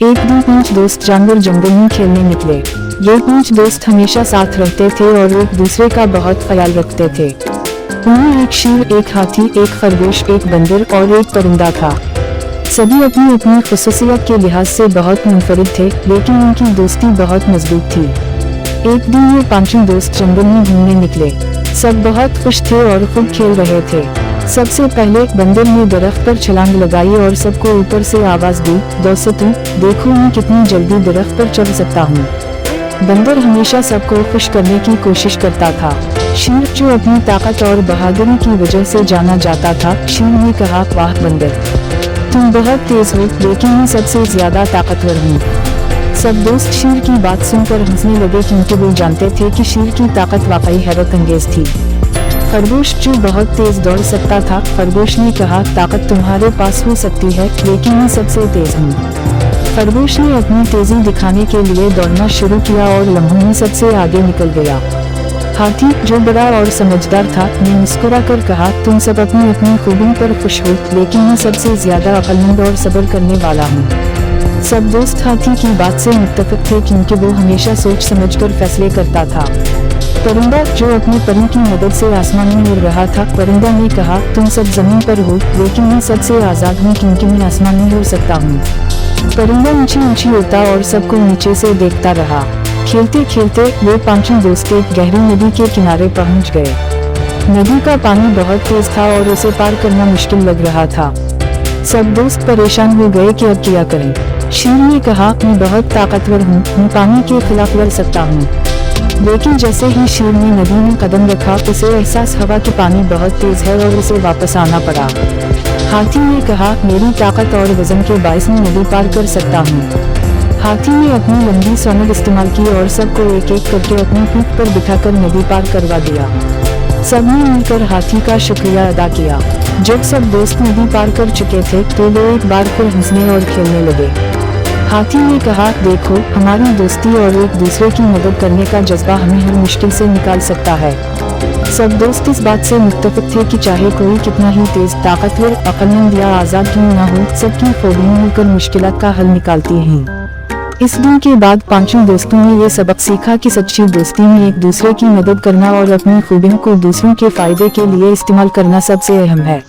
एक दिन 5 दोस्त जानवर जंगल में खेलने निकले। ये 5 दोस्त हमेशा साथ रहते थे और एक दूसरे का बहुत ख्याल रखते थे। उनमें एक शेर, एक हाथी, एक खरगोश, एक बंदर और एक परिंदा था। सभी अपनी अपनी खुसूसियत के लिहाज से बहुत मुनफरिद थे, लेकिन उनकी दोस्ती बहुत मजबूत थी। एक दिन ये पांचों दोस्त जंगल में घूमने निकले। सब बहुत खुश थे और खूब खेल रहे थे। सबसे पहले बंदर ने दरख्त पर छलांग लगाई और सबको ऊपर से आवाज दी, दोस्तों देखो मैं कितनी जल्दी दरख्त पर चढ़ सकता हूँ। बंदर हमेशा सबको खुश करने की कोशिश करता था। शेर, जो अपनी ताकत और बहादुरी की वजह से जाना जाता था, शेर ने कहा, वाह बंदर, तुम बहुत तेज हो, लेकिन मैं सबसे ज्यादा ताकतवर हूँ। सब दोस्त शेर की बात सुनकर हंसने लगे, क्योंकि वो जानते थे कि शेर की ताकत वाकई हैरत अंगेज थी। खरगोश, जो बहुत तेज दौड़ सकता था, खरगोश ने कहा, ताकत तुम्हारे पास हो सकती है, लेकिन मैं सबसे तेज हूँ। खरगोश ने अपनी तेजी दिखाने के लिए दौड़ना शुरू किया और लम्हों में सबसे आगे निकल गया। हाथी, जो बड़ा और समझदार था, ने मुस्कुरा कर कहा, तुम सब अपनी अपनी खूबियों पर खुश हो, लेकिन मैं सबसे ज्यादा अक्लमंद और सब्र करने वाला हूँ। सब दोस्त हाथी की बात से मुत्तफिक थे, क्योंकि वो हमेशा सोच समझकर फैसले करता था। परिंदा, जो अपने परों की मदद से आसमान में उड़ रहा था, परिंदा ने कहा, तुम सब जमीन पर हो, लेकिन मैं सबसे आजाद हूँ, क्योंकि मैं आसमान में उड़ सकता हूँ। परिंदा ऊंची ऊंची उड़ता और सबको नीचे से देखता रहा। खेलते खेलते वो पांचों दोस्त एक गहरी नदी के किनारे पहुंच गए। नदी का पानी बहुत तेज था और उसे पार करना मुश्किल लग रहा था। सब दोस्त परेशान हो गए कि अब क्या करें। शेर ने कहा, मैं बहुत ताकतवर हूँ, मैं पानी के खिलाफ लड़ सकता हूँ। लेकिन जैसे ही शेर ने नदी में कदम रखा, उसे एहसास हुआ कि पानी बहुत तेज है और उसे वापस आना पड़ा। हाथी ने कहा, मेरी ताकत और वजन के बायस मैं नदी पार कर सकता हूँ। हाथी ने अपनी लंबी सोनद इस्तेमाल की और सबको एक एक करके अपनी पीठ पर बिठाकर नदी पार करवा दिया। सबने मिलकर हाथी का शुक्रिया अदा किया। जब सब दोस्त नदी पार कर चुके थे, तो वो एक बार फिर हंसने और खेलने लगे। हाथी ने कहा, देखो, हमारी दोस्ती और एक दूसरे की मदद करने का जज्बा हमें हर मुश्किल से निकाल सकता है। सब दोस्त इस बात से मुत्तफिक थे कि चाहे कोई कितना ही तेज, ताकतवर, अक्लमंद या आजाद क्यों न हो, सबकी खूबियां मिलकर मुश्किलात का हल निकालती हैं। इस दिन के बाद पांचों दोस्तों ने ये सबक सीखा कि सच्ची दोस्ती में एक दूसरे की मदद करना और अपनी खूबियों को दूसरों के फायदे के लिए इस्तेमाल करना सबसे अहम है।